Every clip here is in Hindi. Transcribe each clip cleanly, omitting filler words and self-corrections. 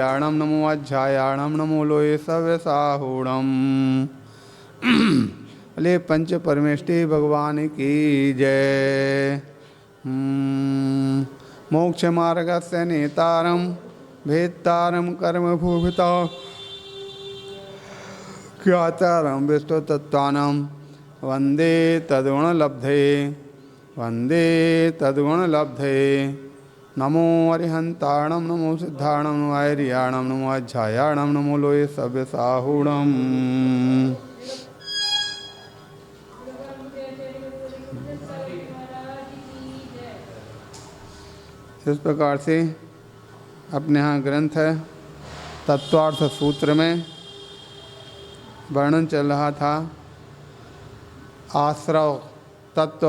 याणम नमो अध्यायाणम नमो लोये सव्यसाहूणम। अले पंच परमेष्टि भगवान की जय। मोक्ष मार्गस्य नेतारम भेत्तारम कर्म भूभिता ज्ञातारम विष्णु तत्त्वानं वंदे तद्गुण लब्धे। नमो अरिहंताणम नमो सिद्धाणम नमो ऐरियाणम नमो अध्यायाणम नमो लोये सव्यसाहूणम। इस प्रकार से अपने यहाँ ग्रंथ है तत्वार्थ सूत्र में वर्णन चल रहा था आश्रव तत्व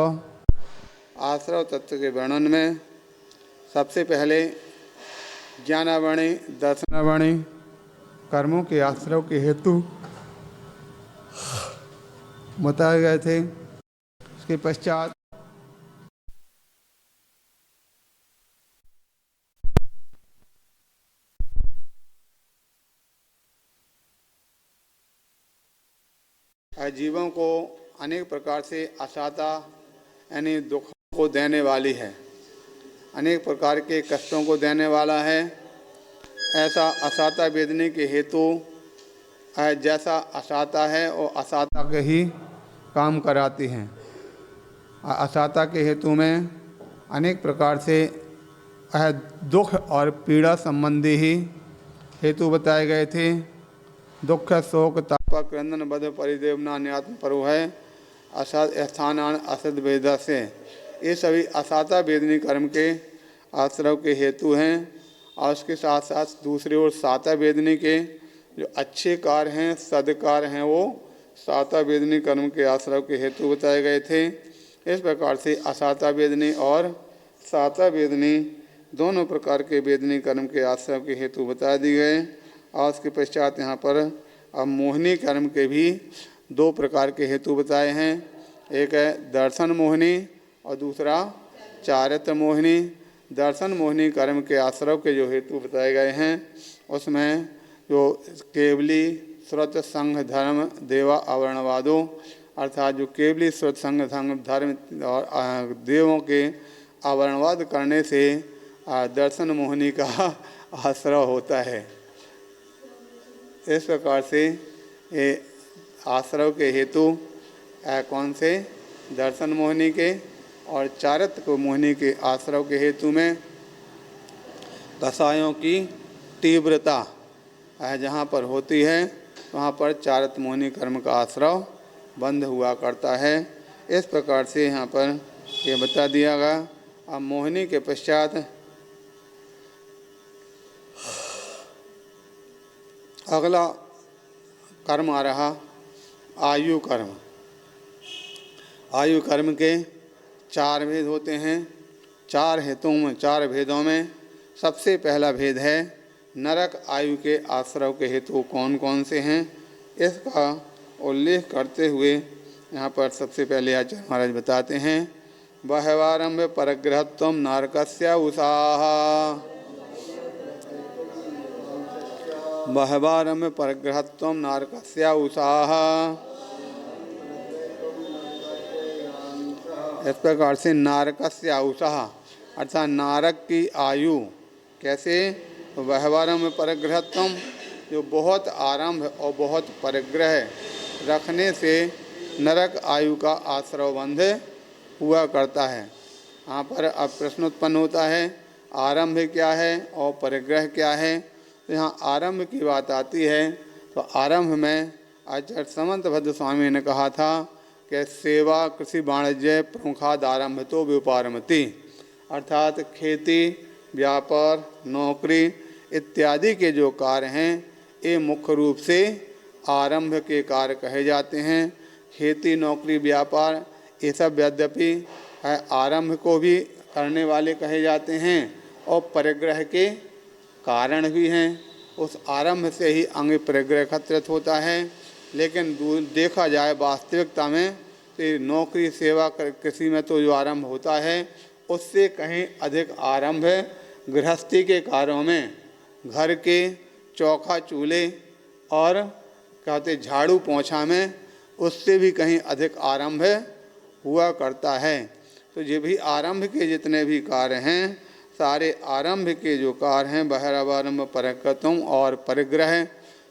के वर्णन में सबसे पहले ज्ञानावणी दर्शनावणी कर्मों के आश्रव के हेतु बताए गए थे। उसके पश्चात जीवों को अनेक प्रकार से असाता यानी दुखों को देने वाली है, अनेक प्रकार के कष्टों को देने वाला है। ऐसा असाता वेदने के हेतु जैसा असाता है वो असाता के ही काम कराती हैं। असाता के हेतु में अनेक प्रकार से दुख और पीड़ा संबंधी ही हेतु बताए गए थे। दुख शोक ताप क्रंदन बध परिदेवना न्यात्म परो है असत स्थानान असद वेद से, ये सभी असाता वेदनी कर्म के आश्रव के हेतु हैं। और उसके साथ साथ दूसरी ओर साता वेदनी के जो अच्छे कार्य हैं सदकार्य हैं वो साता वेदनी कर्म के आश्रव के हेतु बताए गए थे। इस प्रकार से असाता वेदनी और साता वेदनी दोनों प्रकार के वेदनी कर्म के आश्रव के हेतु बता दिए गए। और उसके पश्चात यहाँ पर अब मोहिनी कर्म के भी दो प्रकार के हेतु बताए हैं। एक है दर्शन मोहिनी और दूसरा चारित्र मोहिनी। दर्शन मोहिनी कर्म के आश्रव के जो हेतु बताए गए हैं उसमें जो केवली श्रुत संघ धर्म देवा अवर्णवादो अर्थात जो केवली श्रुत संघ धर्म और देवों के अवर्णवाद करने से दर्शन मोहिनी का आश्रव होता है। इस प्रकार से ये आश्रव के हेतु कौन से दर्शन मोहिनी के और चारित्र को मोहिनी के आश्रव के हेतु में कसायों की तीव्रता जहाँ पर होती है वहाँ पर चारित्र मोहिनी कर्म का आश्रव बंद हुआ करता है। इस प्रकार से यहाँ पर ये बता दिया गया। अब मोहिनी के पश्चात अगला कर्म आ रहा आयु कर्म। आयु कर्म के चार भेद होते हैं। चार भेदों में सबसे पहला भेद है नरक आयु के आश्रव के हेतु कौन कौन से हैं, इसका उल्लेख करते हुए यहाँ पर सबसे पहले आचार्य महाराज बताते हैं बहवारंभ परग्रहत्वम नारकस्य उषाः। बहवारंभ परग्रहत्वम नारकस्य उषाः। इस प्रकार से नारकस्य उषाः अर्थात नारक की आयु कैसे, बहवारंभ परग्रहत्वम जो बहुत आरंभ और बहुत परिग्रह रखने से नरक आयु का आश्रव बंध हुआ करता है। यहाँ पर अब प्रश्न उत्पन्न होता है आरंभ क्या है और परिग्रह क्या है। तो यहाँ आरंभ की बात आती है तो आरंभ में आचार्य समंत भद्र स्वामी ने कहा था कि सेवा कृषि वाणिज्य प्रमुखाद आरंभ तो व्यापारमति अर्थात खेती व्यापार नौकरी इत्यादि के जो कार्य हैं ये मुख्य रूप से आरंभ के कार्य कहे जाते हैं। खेती नौकरी व्यापार ये सब यद्यपि आरंभ को भी करने वाले कहे जाते हैं और परिग्रह के कारण भी हैं। उस आरंभ से ही अंग परिग्रह खत्रित होता है। लेकिन देखा जाए वास्तविकता में तो नौकरी सेवा कृषि में तो जो आरंभ होता है उससे कहीं अधिक आरंभ गृहस्थी के कार्यों में घर के चौका चूल्हे और कहते झाड़ू पोंछा में उससे भी कहीं अधिक आरंभ हुआ करता है। तो ये भी आरंभ के जितने भी कार्य हैं, सारे आरंभ के जो कार्य हैं, बहिरारंभ परकृतम और परिग्रह,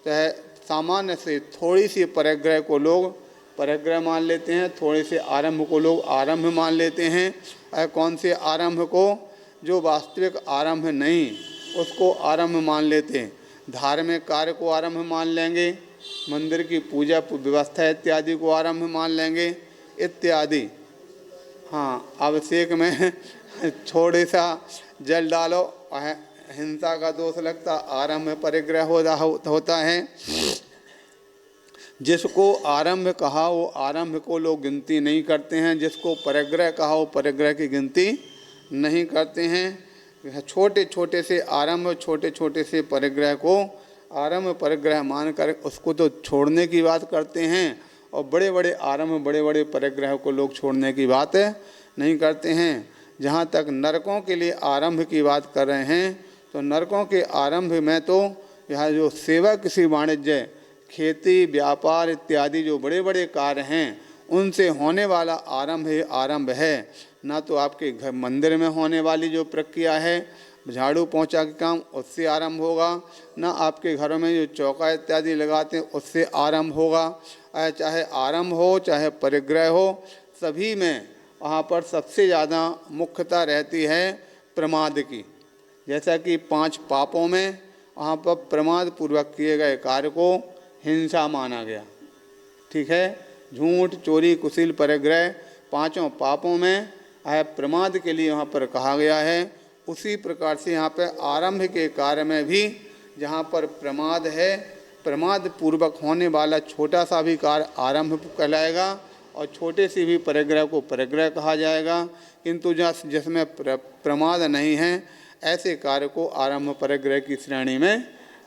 चाहे सामान्य से थोड़ी सी परिग्रह को लोग परिग्रह मान लेते हैं, थोड़े से आरंभ को लोग आरंभ मान लेते हैं। और कौन से आरंभ को? जो वास्तविक आरंभ नहीं उसको आरंभ मान लेते हैं। धार्मिक कार्य को आरंभ मान लेंगे, मंदिर की पूजा व्यवस्था इत्यादि को आरंभ मान लेंगे इत्यादि। हाँ, अभिषेक में थोड़े सा जल डालो, हिंसा का दोष लगता, आरंभ परिग्रह होता है। जिसको आरंभ कहा वो आरंभ को लोग गिनती नहीं करते हैं, जिसको परिग्रह कहा वो परिग्रह की गिनती नहीं करते हैं। छोटे छोटे से आरंभ, छोटे छोटे से परिग्रह को आरंभ परिग्रह मानकर उसको तो छोड़ने की बात करते हैं, और बड़े बड़े आरंभ, बड़े बड़े परिग्रह को लोग छोड़ने की बात नहीं करते हैं। जहाँ तक नरकों के लिए आरंभ की बात कर रहे हैं, तो नरकों के आरंभ में तो यह जो सेवा, किसी वाणिज्य, खेती, व्यापार इत्यादि जो बड़े बड़े कार्य हैं उनसे होने वाला आरंभ है। ना तो आपके घर मंदिर में होने वाली जो प्रक्रिया है, झाड़ू पोंछा के काम, उससे आरंभ होगा, ना आपके घरों में जो चौका इत्यादि लगाते हैं उससे आरंभ होगा। चाहे आरंभ हो चाहे परिग्रह हो, सभी में वहाँ पर सबसे ज़्यादा मुख्यता रहती है प्रमाद की। जैसा कि 5 पापों में वहाँ पर प्रमाद पूर्वक किए गए कार्य को हिंसा माना गया। ठीक है, झूठ, चोरी, कुशील, परिग्रह, 5 पापों में प्रमाद के लिए वहाँ पर कहा गया है। उसी प्रकार से यहाँ पर आरंभ के कार्य में भी जहाँ पर प्रमाद है, प्रमाद पूर्वक होने वाला छोटा सा भी कार्य आरंभ कहलाएगा, और छोटे से भी परिग्रह को परिग्रह कहा जाएगा। किंतु जिसमें प्रमाद नहीं है, ऐसे कार्य को आरंभ परिग्रह की श्रेणी में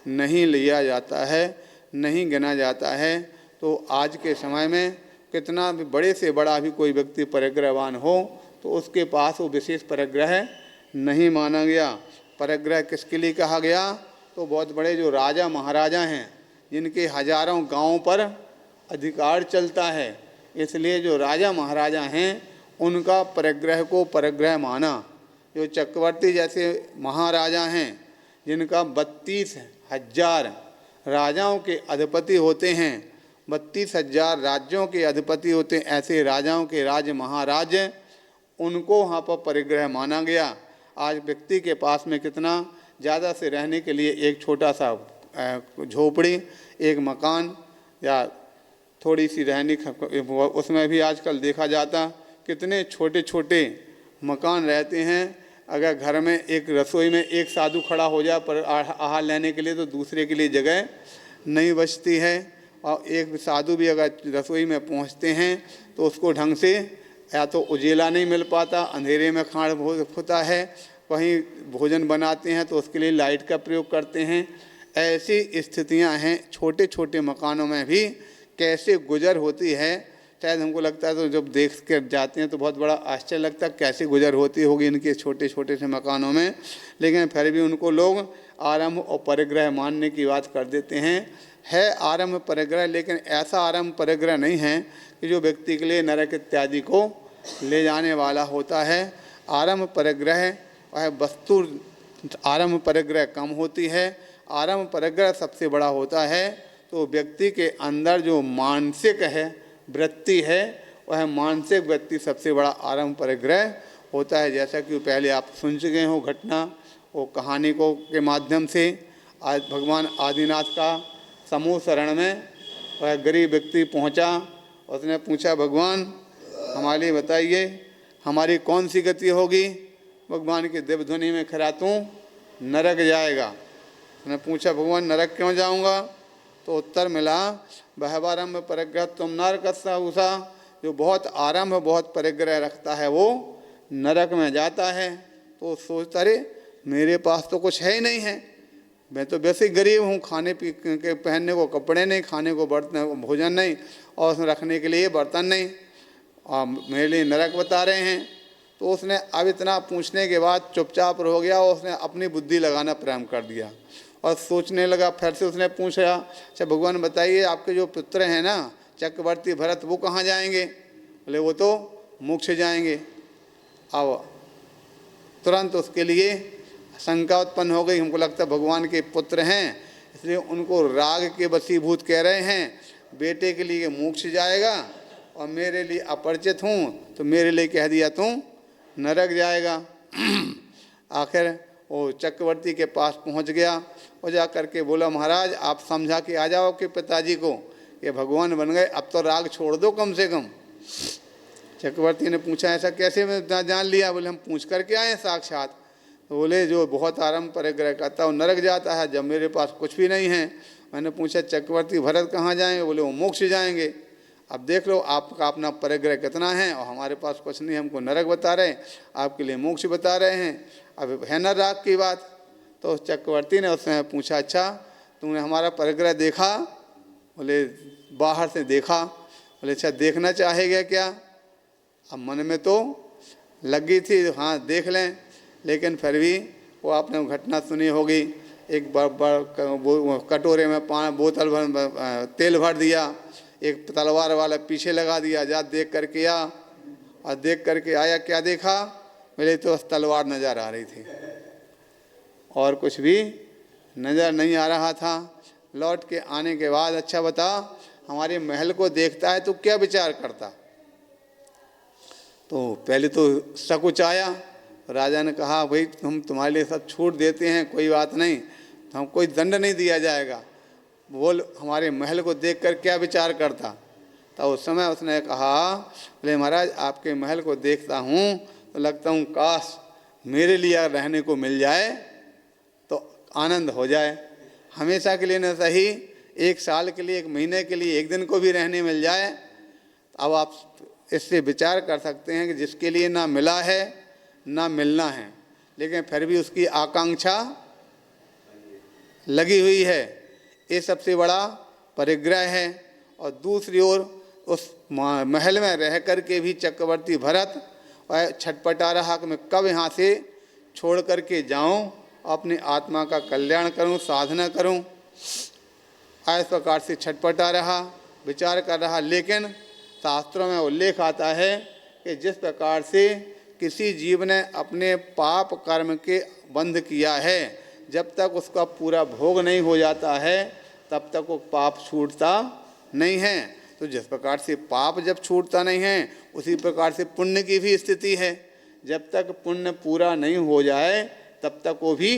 नहीं लिया जाता है, नहीं गिना जाता है। तो आज के समय में कितना भी बड़े से बड़ा भी कोई व्यक्ति परिग्रहवान हो तो उसके पास वो विशेष परिग्रह नहीं माना गया। परिग्रह किसके लिए कहा गया? तो बहुत बड़े जो राजा महाराजा हैं, जिनके हजारों गांवों पर अधिकार चलता है, इसलिए जो राजा महाराजा हैं उनका परिग्रह को परिग्रह माना। जो चक्रवर्ती जैसे महाराजा हैं, जिनका 32,000 राजाओं के अधिपति होते हैं, 32,000 राज्यों के अधिपति होते हैं, ऐसे राजाओं के राज्य महाराज, उनको वहाँ पर परिग्रह माना गया। आज व्यक्ति के पास में कितना ज़्यादा से रहने के लिए एक छोटा सा झोपड़ी, एक मकान या थोड़ी सी रहने, उसमें भी आजकल देखा जाता कितने छोटे छोटे मकान रहते हैं। अगर घर में एक रसोई में एक साधु खड़ा हो जाए पर आहार लेने के लिए, तो दूसरे के लिए जगह नहीं बचती है। और एक साधु भी अगर रसोई में पहुंचते हैं तो उसको ढंग से या तो उजेला नहीं मिल पाता, अंधेरे में खाड़ होता है। कहीं भोजन बनाते हैं तो उसके लिए लाइट का प्रयोग करते हैं। ऐसी स्थितियां हैं। छोटे छोटे मकानों में भी कैसे गुजर होती है, शायद हमको लगता है तो जब देख कर जाते हैं तो बहुत बड़ा आश्चर्य लगता है कैसे गुजर होती होगी इनके छोटे छोटे से मकानों में। लेकिन फिर भी उनको लोग आरंभ और परिग्रह मानने की बात कर देते हैं। है आरंभ परिग्रह, लेकिन ऐसा आरंभ परिग्रह नहीं है कि जो व्यक्ति के लिए नरक इत्यादि को ले जाने वाला होता है। आरंभ परिग्रह वह वस्तु, आरंभ परिग्रह कम होती है, आरंभ परिग्रह सबसे बड़ा होता है। तो व्यक्ति के अंदर जो मानसिक है वृत्ति है, वह मानसिक वृत्ति सबसे बड़ा आरंभ परिग्रह होता है। जैसा कि पहले आप सुन चुके हो घटना, वो कहानी को के माध्यम से। आज भगवान आदिनाथ का समूह शरण में वह गरीब व्यक्ति पहुंचा, उसने पूछा भगवान हमारे लिए बताइए हमारी कौन सी गति होगी। भगवान की दिव्य ध्वनि में खरा तू नरक जाएगा। उसने पूछा भगवान नरक क्यों जाऊंगा? तो उत्तर मिला बहवारंभ परिग्रह तुम नरकस्सा उषा, जो बहुत आरंभ बहुत परिग्रह रखता है वो नरक में जाता है। तो सोचता अरे मेरे पास तो कुछ है ही नहीं है, मैं तो वैसे गरीब हूँ, खाने पी के पहनने को कपड़े नहीं, खाने को बर्तन भोजन नहीं, और उसमें रखने के लिए बर्तन नहीं, और मेरे लिए नरक बता रहे हैं। तो उसने अब इतना पूछने के बाद चुपचाप हो गया और उसने अपनी बुद्धि लगाना प्रारंभ कर दिया। और सोचने लगा। फिर से उसने पूछा, अच्छा भगवान बताइए, आपके जो पुत्र हैं ना चक्रवर्ती भरत, वो कहाँ जाएंगे? बोले वो तो मोक्ष जाएंगे। अब तुरंत उसके लिए शंका उत्पन्न हो गई, हमको लगता है भगवान के पुत्र हैं, इसलिए उनको राग के वशीभूत कह रहे हैं। बेटे के लिए मोक्ष जाएगा और मेरे लिए अपरिचित हूँ तो मेरे लिए कह दिया तू नरक जाएगा। आखिर वो चक्रवर्ती के पास पहुँच गया और जा करके बोला, महाराज आप समझा के आ जाओ कि पिताजी को ये भगवान बन गए, अब तो राग छोड़ दो कम से कम। चक्रवर्ती ने पूछा, ऐसा कैसे मैं जान लिया? बोले हम पूछ करके आए साक्षात। तो बोले जो बहुत आरंभ परिग्रह करता है वो नरक जाता है, जब मेरे पास कुछ भी नहीं है। मैंने पूछा चक्रवर्ती भरत कहाँ जाएंगे? बोले वो मोक्ष जाएंगे। अब देख लो आपका अपना परिग्रह कितना है और हमारे पास कुछ नहीं, हमको नरक बता रहे हैं, आपके लिए मोक्ष बता रहे हैं। अब है ना राग की बात। तो चक्रवर्ती ने उसमें पूछा, अच्छा तुमने हमारा परिग्रह देखा? बोले बाहर से देखा। बोले अच्छा देखना चाहेगा क्या? अब मन में तो लगी थी हाँ देख लें, लेकिन फिर भी वो आपने घटना सुनी होगी, एक कटोरे में बोतल भर तेल भर दिया, एक तलवार वाला पीछे लगा दिया, जा देख करके आ। और देख करके आया, क्या देखा? मेरे तो तलवार नज़र आ रही थी और कुछ भी नज़र नहीं आ रहा था। लौट के आने के बाद, अच्छा बता हमारे महल को देखता है तो क्या विचार करता? तो पहले तो सकुच आया। राजा ने कहा, भाई हम तुम्हारे लिए सब छूट देते हैं, कोई बात नहीं, तो हम कोई दंड नहीं दिया जाएगा, बोल हमारे महल को देखकर क्या विचार करता? तो उस समय उसने कहा, बोले महाराज आपके महल को देखता हूँ तो लगता हूँ काश मेरे लिए रहने को मिल जाए तो आनंद हो जाए, हमेशा के लिए न सही, एक साल के लिए, एक महीने के लिए, एक दिन को भी रहने मिल जाए। अब आप इससे विचार कर सकते हैं कि जिसके लिए ना मिला है ना मिलना है, लेकिन फिर भी उसकी आकांक्षा लगी हुई है, ये सबसे बड़ा परिग्रह है। और दूसरी ओर उस महल में रह कर के भी चक्रवर्ती भरत छटपटा रहा कि मैं कब यहाँ से छोड़ कर के जाऊँ, अपनी आत्मा का कल्याण करूँ, साधना करूँ। इस प्रकार से छटपटा रहा, विचार कर रहा। लेकिन शास्त्रों में उल्लेख आता है कि जिस प्रकार से किसी जीव ने अपने पाप कर्म के बंध किया है, जब तक उसका पूरा भोग नहीं हो जाता है तब तक वो पाप छूटता नहीं है। तो जिस प्रकार से पाप जब छूटता नहीं है, उसी प्रकार से पुण्य की भी स्थिति है। जब तक पुण्य पूरा नहीं हो जाए तब तक वो भी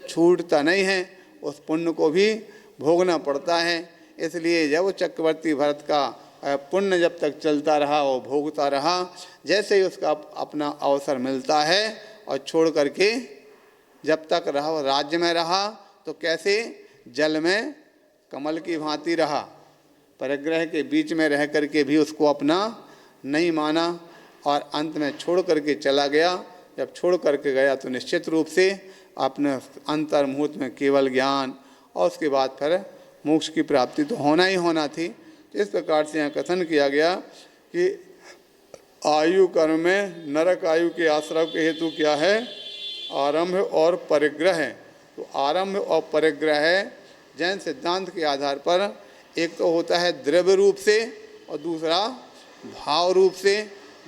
छूटता नहीं है, उस पुण्य को भी भोगना पड़ता है। इसलिए जब चक्रवर्ती भरत का पुण्य जब तक चलता रहा, वो भोगता रहा, जैसे ही उसका अपना अवसर मिलता है और छोड़ करके जब तक रहा राज्य में रहा तो कैसे जल में कमल की भांति रहा, परिग्रह के बीच में रह करके भी उसको अपना नहीं माना और अंत में छोड़ करके चला गया। जब छोड़ करके गया तो निश्चित रूप से अपने अंतर्मुहूर्त में केवल ज्ञान और उसके बाद फिर मोक्ष की प्राप्ति तो होना ही होना थी। इस प्रकार से यहाँ कथन किया गया कि आयु कर्म में नरक आयु के आश्रय के हेतु क्या है? आरंभ और परिग्रह। तो आरंभ और परिग्रह जैन सिद्धांत के आधार पर एक तो होता है द्रव्य रूप से और दूसरा भाव रूप से।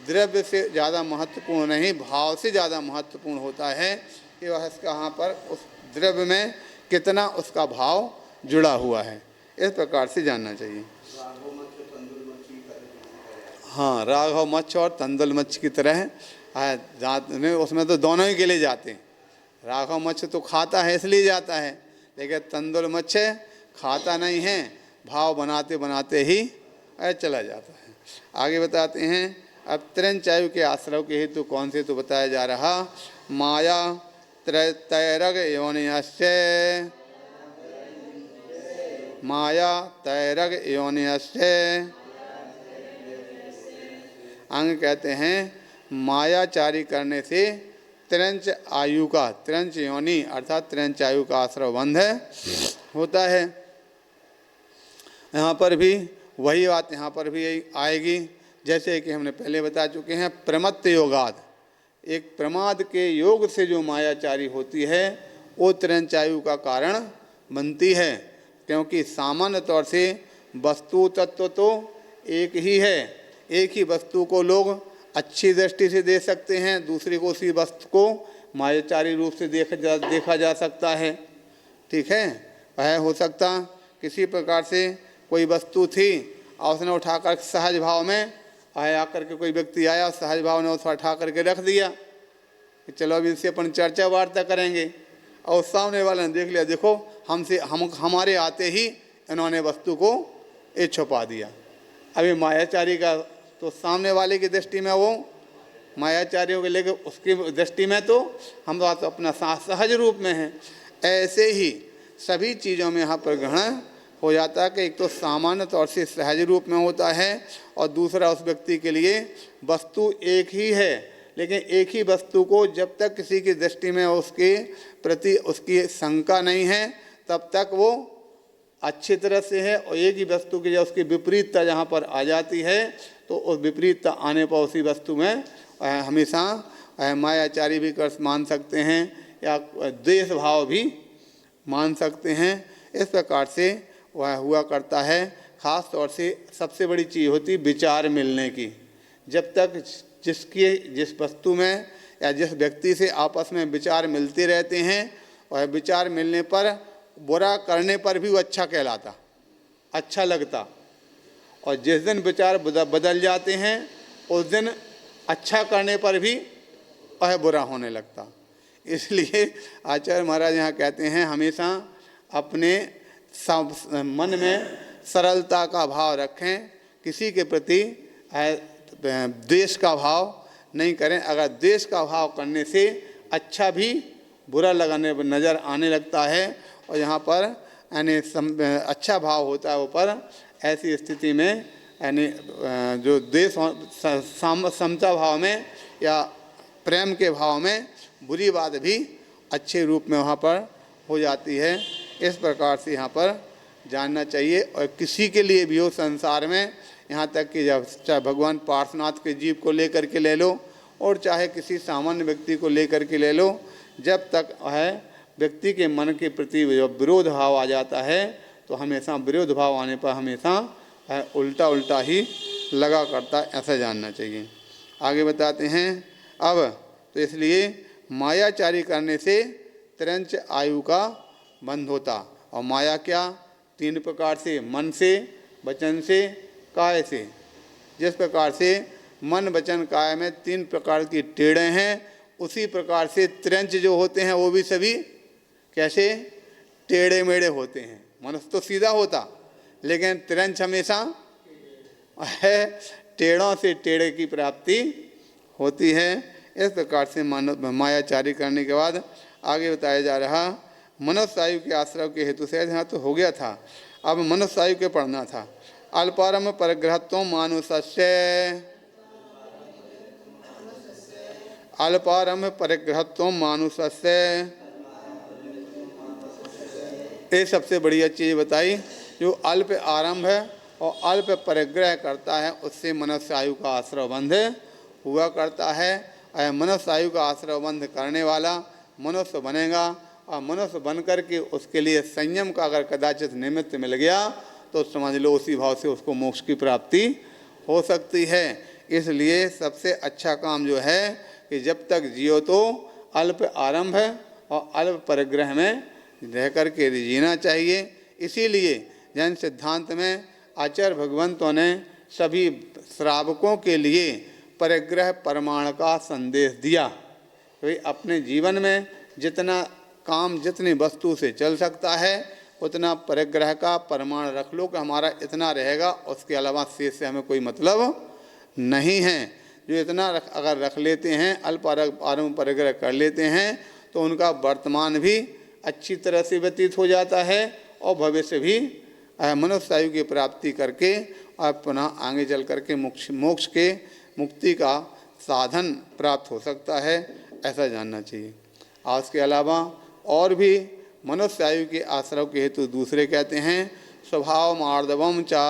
द्रव्य से ज़्यादा महत्वपूर्ण नहीं, भाव से ज़्यादा महत्वपूर्ण होता है कि वह कहाँ पर उस द्रव्य में कितना उसका भाव जुड़ा हुआ है, इस प्रकार से जानना चाहिए। हाँ, राघव मच्छ और तंदुल मच्छ की तरह है, उसमें तो दोनों ही के लिए जाते हैं। राघव मच्छ तो खाता है इसलिए जाता है, लेकिन तंदुल मच्छ खाता नहीं है, भाव बनाते बनाते ही चला जाता है। आगे बताते हैं, अब त्रिंचायु के आश्रय के हेतु कौन से तो बताया जा रहा, माया तैरग योनियस्य, माया तैरग योनियस्य। अंग कहते हैं मायाचारी करने से त्रिंच आयु का, त्रिंच योनि अर्थात त्रिंच आयु का आश्रय बंध होता है। यहाँ पर भी वही बात यहाँ पर भी आएगी, जैसे कि हमने पहले बता चुके हैं, प्रमत्त योगाद, एक प्रमाद के योग से जो मायाचारी होती है वो तिरंच आयु का कारण बनती है। क्योंकि सामान्य तौर से वस्तु तत्व तो एक ही है, एक ही वस्तु को लोग अच्छी दृष्टि से देख सकते हैं, दूसरे को उसी वस्तु को मायाचारी रूप से देखा जा सकता है। ठीक है, वह हो सकता किसी प्रकार से कोई वस्तु थी और उसने उठाकर सहज भाव में आकर के कोई व्यक्ति आया, सहज भाव ने उसको उठा करके रख दिया कि चलो अभी इससे अपन चर्चा वार्ता करेंगे, और सामने वाले ने देख लिया, देखो हमारे आते ही इन्होंने वस्तु को ये छुपा दिया। अभी मायाचारी का तो सामने वाले की दृष्टि में वो मायाचारियों के लेके उसकी दृष्टि में तो हम बात अपना सहज रूप में है। ऐसे ही सभी चीज़ों में यहाँ पर ग्रहण हो जाता है कि एक तो सामान्य तौर से सहज रूप में होता है और दूसरा उस व्यक्ति के लिए वस्तु एक ही है, लेकिन एक ही वस्तु को जब तक किसी की दृष्टि में उसके प्रति उसकी शंका नहीं है तब तक वो अच्छी तरह से है, और एक ही वस्तु की जब उसकी विपरीतता जहाँ पर आ जाती है तो उस विपरीतता आने पर उसी वस्तु में हमेशा मायाचारी भी कर मान सकते हैं या द्वेष भाव भी मान सकते हैं। इस प्रकार से वह हुआ करता है। ख़ास तौर से सबसे बड़ी चीज़ होती विचार मिलने की। जब तक जिस वस्तु में या जिस व्यक्ति से आपस में विचार मिलते रहते हैं, वह विचार मिलने पर बुरा करने पर भी वो अच्छा कहलाता, अच्छा लगता, और जिस दिन विचार बदल जाते हैं उस दिन अच्छा करने पर भी वह बुरा होने लगता। इसलिए आचार्य महाराज यहाँ कहते हैं हमेशा अपने मन में सरलता का भाव रखें, किसी के प्रति द्वेष का भाव नहीं करें। अगर द्वेष का भाव करने से अच्छा भी बुरा लगाने पर नज़र आने लगता है, और यहाँ पर यानी अच्छा भाव होता है ऊपर, ऐसी स्थिति में यानी जो द्वेष समता भाव में या प्रेम के भाव में बुरी बात भी अच्छे रूप में वहाँ पर हो जाती है। इस प्रकार से यहाँ पर जानना चाहिए। और किसी के लिए भी हो संसार में, यहाँ तक कि जब चाहे भगवान पार्श्वनाथ के जीव को लेकर के ले लो और चाहे किसी सामान्य व्यक्ति को लेकर के ले लो, जब तक है व्यक्ति के मन के प्रति जब विरोध भाव आ जाता है तो हमेशा विरोध भाव आने पर हमेशा उल्टा उल्टा ही लगा करता, ऐसा जानना चाहिए। आगे बताते हैं अब तो इसलिए मायाचारी करने से तिरंच आयु का बंध होता। और माया क्या? 3 प्रकार से, मन से, वचन से, काय से। जिस प्रकार से मन वचन काया में 3 प्रकार की टेढ़े हैं, उसी प्रकार से तिरंच जो होते हैं वो भी सभी कैसे टेढ़े मेढ़े होते हैं। मनुष्य तो सीधा होता, लेकिन तिरंच हमेशा है टेढ़ों से टेढ़े की प्राप्ति होती है। इस प्रकार से मायाचारी करने के बाद आगे बताया जा रहा मनुष्य आयु के आश्रय के हेतु से, यहाँ तो हो गया था, अब मनुष्य आयु के पढ़ना था। अल्पारम्भ परिग्रहत्व मानुषस्य, अल्पारम्भ परिग्रहत्व मानुषस्य, ये सबसे बढ़िया चीज़ बताई। जो अल्प आरंभ है और अल्प परिग्रह करता है उससे मनुष्य आयु का आश्रय बंध हुआ करता है। मनुष्य आयु का आश्रय बंध करने वाला मनुष्य बनेगा, और मनुष्य बन कर के उसके लिए संयम का अगर कदाचित निमित्त मिल गया तो समझ लो उसी भाव से उसको मोक्ष की प्राप्ति हो सकती है। इसलिए सबसे अच्छा काम जो है कि जब तक जियो तो अल्प आरंभ और अल्प परिग्रह में रह कर के जीना चाहिए। इसीलिए जैन सिद्धांत में आचार्य भगवंतों ने सभी श्रावकों के लिए परिग्रह प्रमाण का संदेश दिया। तो अपने जीवन में जितना काम जितनी वस्तु से चल सकता है उतना परिग्रह का प्रमाण रख लो कि हमारा इतना रहेगा, उसके अलावा शेष से हमें कोई मतलब नहीं है। जो इतना अगर रख लेते हैं, अल्प आरंभ परिग्रह कर लेते हैं, तो उनका वर्तमान भी अच्छी तरह से व्यतीत हो जाता है और भविष्य भी मनुष्य आयु की प्राप्ति करके और पुनः आगे चल करके मोक्ष के मुक्ति का साधन प्राप्त हो सकता है, ऐसा जानना चाहिए। और इसके अलावा और भी मनुष्य आयु के आश्रय के हेतु दूसरे कहते हैं स्वभाव मार्दवम चा,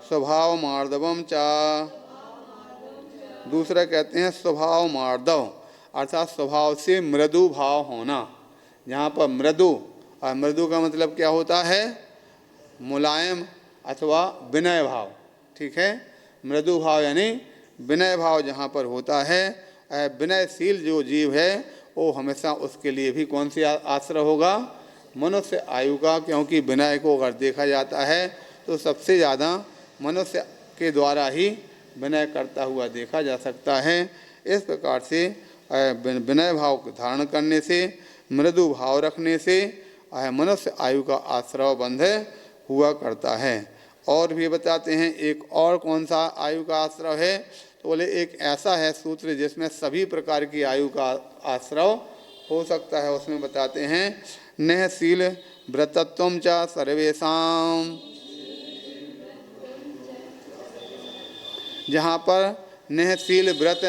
स्वभाव मार्दवम चा। दूसरा कहते हैं स्वभाव मार्दव, अर्थात स्वभाव से मृदु भाव होना। जहाँ पर मृदु, और मृदु का मतलब क्या होता है? मुलायम अथवा विनय भाव। ठीक है, मृदु भाव यानी विनय भाव जहाँ पर होता है, विनयशील जो जीव है वो हमेशा उसके लिए भी कौन सी आश्रय होगा? मनुष्य आयु का। क्योंकि विनय को अगर देखा जाता है तो सबसे ज़्यादा मनुष्य के द्वारा ही विनय करता हुआ देखा जा सकता है। इस प्रकार से विनय भाव धारण करने से, मृदु भाव रखने से मनुष्य आयु का आश्रय बंध हुआ करता है। और भी बताते हैं एक और कौन सा आयु का आश्रय है, तो बोले एक ऐसा है सूत्र जिसमें सभी प्रकार की आयु का आश्रय हो सकता है। उसमें बताते हैं नेहशील व्रतत्वम च सर्वेषां। जहाँ पर नेहशील व्रत,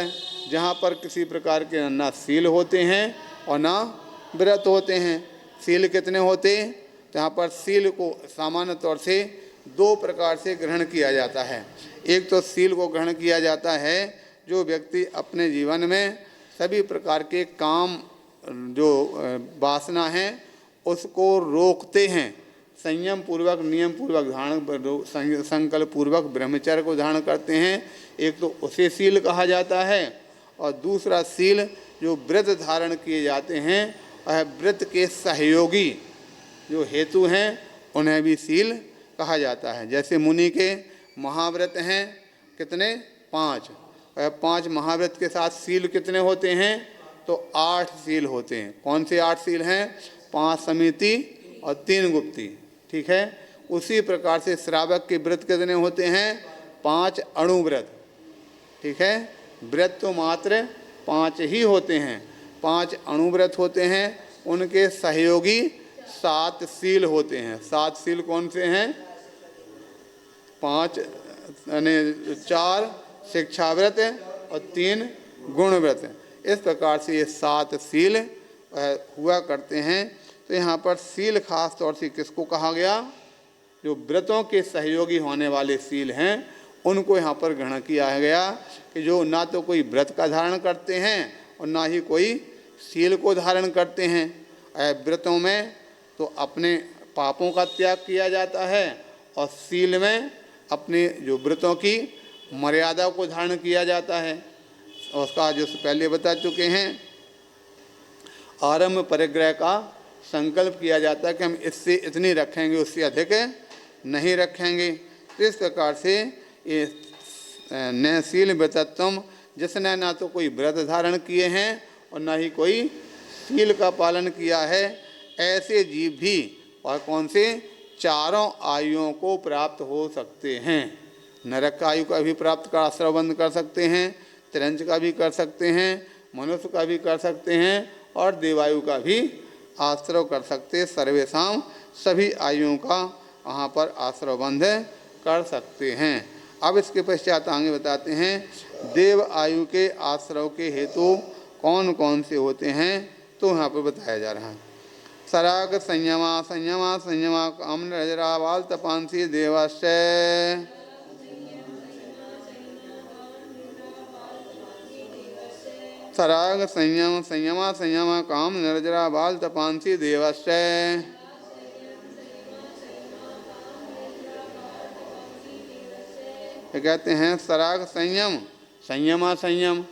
जहाँ पर किसी प्रकार के ना शील होते हैं और ना व्रत होते हैं। शील कितने होते? जहाँ पर शील को सामान्य तौर से दो प्रकार से ग्रहण किया जाता है। एक तो शील को ग्रहण किया जाता है जो व्यक्ति अपने जीवन में सभी प्रकार के काम जो वासना हैं उसको रोकते हैं, संयम पूर्वक, नियम पूर्वक धारण, संकल्प पूर्वक ब्रह्मचर्य को धारण करते हैं। एक तो उसे शील कहा जाता है, और दूसरा शील जो व्रत धारण किए जाते हैं वह व्रत के सहयोगी जो हेतु हैं उन्हें भी शील कहा जाता है। जैसे मुनि के महाव्रत हैं कितने? 5। 5 महाव्रत के साथ शील कितने होते हैं? तो 8 शील होते हैं। कौन से 8 शील हैं? 5 समिति और 3 गुप्ती। ठीक है, उसी प्रकार से श्रावक के व्रत कितने होते हैं? 5 अणुव्रत। ठीक है, व्रत तो मात्र 5 ही होते हैं, 5 अणुव्रत होते हैं। उनके सहयोगी 7 शील होते हैं। 7 शील कौन से हैं? 5 यानी 4 शिक्षाव्रत और 3 गुणव्रत। इस प्रकार से ये 7 शील हुआ करते हैं। तो यहाँ पर शील खास तौर से किसको कहा गया? जो व्रतों के सहयोगी होने वाले शील हैं उनको यहाँ पर ग्रहण किया गया कि जो ना तो कोई व्रत का धारण करते हैं और ना ही कोई शील को धारण करते हैं। व्रतों में तो अपने पापों का त्याग किया जाता है और शील में अपने जो व्रतों की मर्यादा को धारण किया जाता है। और उसका जो पहले बता चुके हैं, आरंभ परिग्रह का संकल्प किया जाता है कि हम इससे इतनी रखेंगे, उससे अधिक नहीं रखेंगे। तो इस प्रकार से ये नैशील व्रतत्वम, जिसने ना तो कोई व्रत धारण किए हैं और ना ही कोई शील का पालन किया है, ऐसे जीव भी और कौन से चारों आयुओं को प्राप्त हो सकते हैं। नरक का आयु का भी प्राप्त कर आश्रय बंद कर सकते हैं, तिरंज का भी कर सकते हैं, मनुष्य का भी कर सकते हैं और देवायु का भी आश्रय कर सकते। सर्वेशाम सभी आयुओं का वहाँ पर आश्रय बंध कर सकते हैं। अब इसके पश्चात आगे बताते हैं देव आयु के आश्रय के हेतु कौन कौन से होते हैं, तो यहाँ पर बताया जा रहा है। सराग संयमा संयमा संयमा काम रजरावाल तपांसी देवाश्रय। सराग संयम संयमा संयमा काम निर्जरा बाल तपांसी देवाश्रय। कहते हैं सराग संयम संयमा संयम।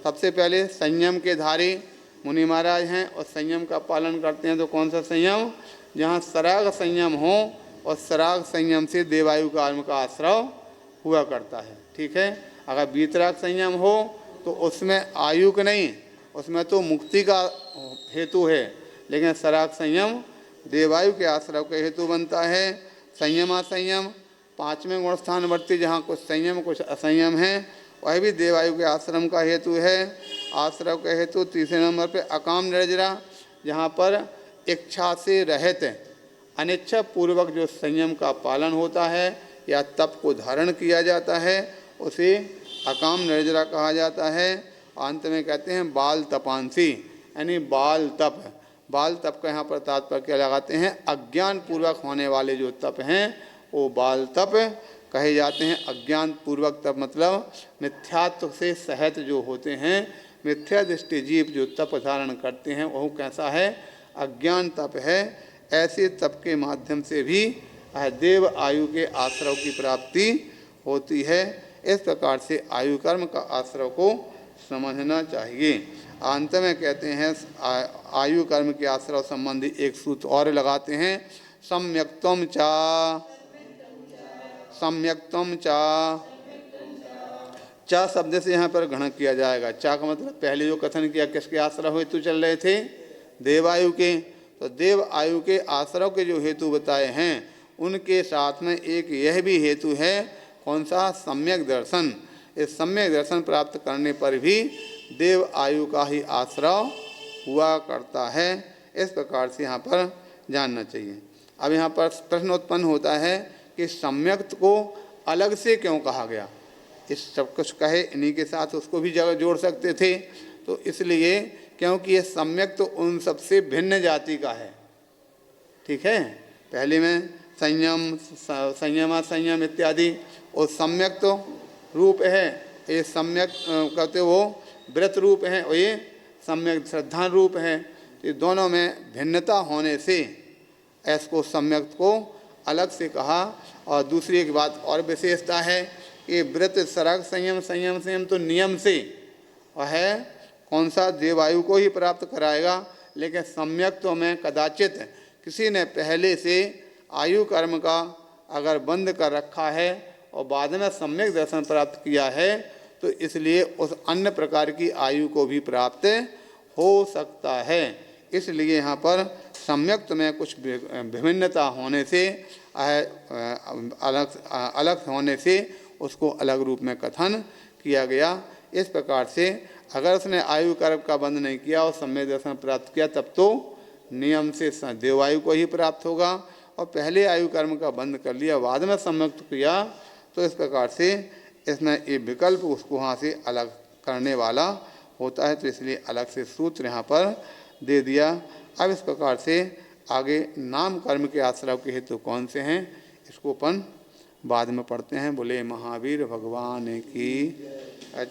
सबसे पहले संयम के धारी मुनि महाराज हैं और संयम का पालन करते हैं। तो कौन सा संयम? जहाँ सराग संयम हो और सराग संयम से देवायु काल का आश्रय हुआ करता है। ठीक है, अगर बीतराग संयम हो तो उसमें आयु का नहीं, उसमें तो मुक्ति का हेतु है, लेकिन सराग संयम देवायु के आश्रय का हेतु बनता है। संयमा संयम 5वें गुण स्थानवर्ती, जहाँ कुछ संयम कुछ असंयम है, वह भी देवायु के आश्रम का हेतु है। आश्रय का हेतु 3 नंबर पे अकाम निर्जरा, जहाँ पर इच्छा से रहित अनिच्छा पूर्वक जो संयम का पालन होता है या तप को धारण किया जाता है उसे अकाम निर्जरा कहा जाता है। अंत में कहते हैं बाल तपांसी, यानी बाल तप। बाल तप का यहाँ पर तात्पर्य क्या लगाते हैं? अज्ञान पूर्वक होने वाले जो तप हैं वो बाल तप कहे जाते हैं। अज्ञान पूर्वक तप मतलब मिथ्यात्व से सहित जो होते हैं, मिथ्या दृष्टि जीव जो तप धारण करते हैं वह कैसा है? अज्ञान तप है। ऐसे तप के माध्यम से भी देव आयु के आश्रव की प्राप्ति होती है। इस प्रकार से आयु कर्म का आश्रव को समझना चाहिए। अंत में कहते हैं आयु कर्म के आश्रव संबंधी एक सूत्र और लगाते हैं, सम्यक्त्वम चा, सम्यक्त्वम चा। चा शब्द से यहाँ पर ग्रहण किया जाएगा। चा का मतलब पहले जो कथन किया किसके आश्रव हेतु चल रहे थे? देवायु के। तो देव आयु के आश्रव के जो हेतु बताए हैं उनके साथ में एक यह भी हेतु है, कौन सा? सम्यक दर्शन। इस सम्यक दर्शन प्राप्त करने पर भी देव आयु का ही आश्रव हुआ करता है। इस प्रकार से यहाँ पर जानना चाहिए। अब यहाँ पर प्रश्न उत्पन्न होता है कि सम्यक्त को अलग से क्यों कहा गया? इस सब कुछ कहे इन्हीं के साथ उसको भी जगह जोड़ सकते थे। तो इसलिए क्योंकि ये सम्यक तो उन सबसे भिन्न जाति का है। ठीक है, पहले में संयम, संयम संयम इत्यादि, और सम्यक तो रूप है, ये सम्यक कहते वो व्रत रूप है, और ये सम्यक श्रद्धा रूप है। ये दोनों में भिन्नता होने से इसको सम्यक को अलग से कहा। और दूसरी एक बात और विशेषता है कि व्रत सरग संयम, संयम संयम तो नियम से और है कौन सा? देवायु को ही प्राप्त कराएगा। लेकिन सम्यक तो में कदाचित किसी ने पहले से आयु कर्म का अगर बंद कर रखा है और बाद में सम्यक दर्शन प्राप्त किया है, तो इसलिए उस अन्य प्रकार की आयु को भी प्राप्त हो सकता है। इसलिए यहाँ पर सम्यक्त में कुछ विभिन्नता होने से अलग होने से उसको अलग रूप में कथन किया गया। इस प्रकार से अगर उसने आयु कर्म का बंध नहीं किया और सम्यक दर्शन प्राप्त किया तब तो नियम से देवायु को ही प्राप्त होगा, और पहले आयु कर्म का बंद कर लिया बाद में सम्यक्त किया तो इस प्रकार से इसमें ये विकल्प उसको वहाँ से अलग करने वाला होता है। तो इसलिए अलग से सूत्र यहाँ पर दे दिया। अब इस प्रकार से आगे नाम कर्म के आश्रव के हेतु कौन से हैं इसको अपन बाद में पढ़ते हैं। बोले महावीर भगवान की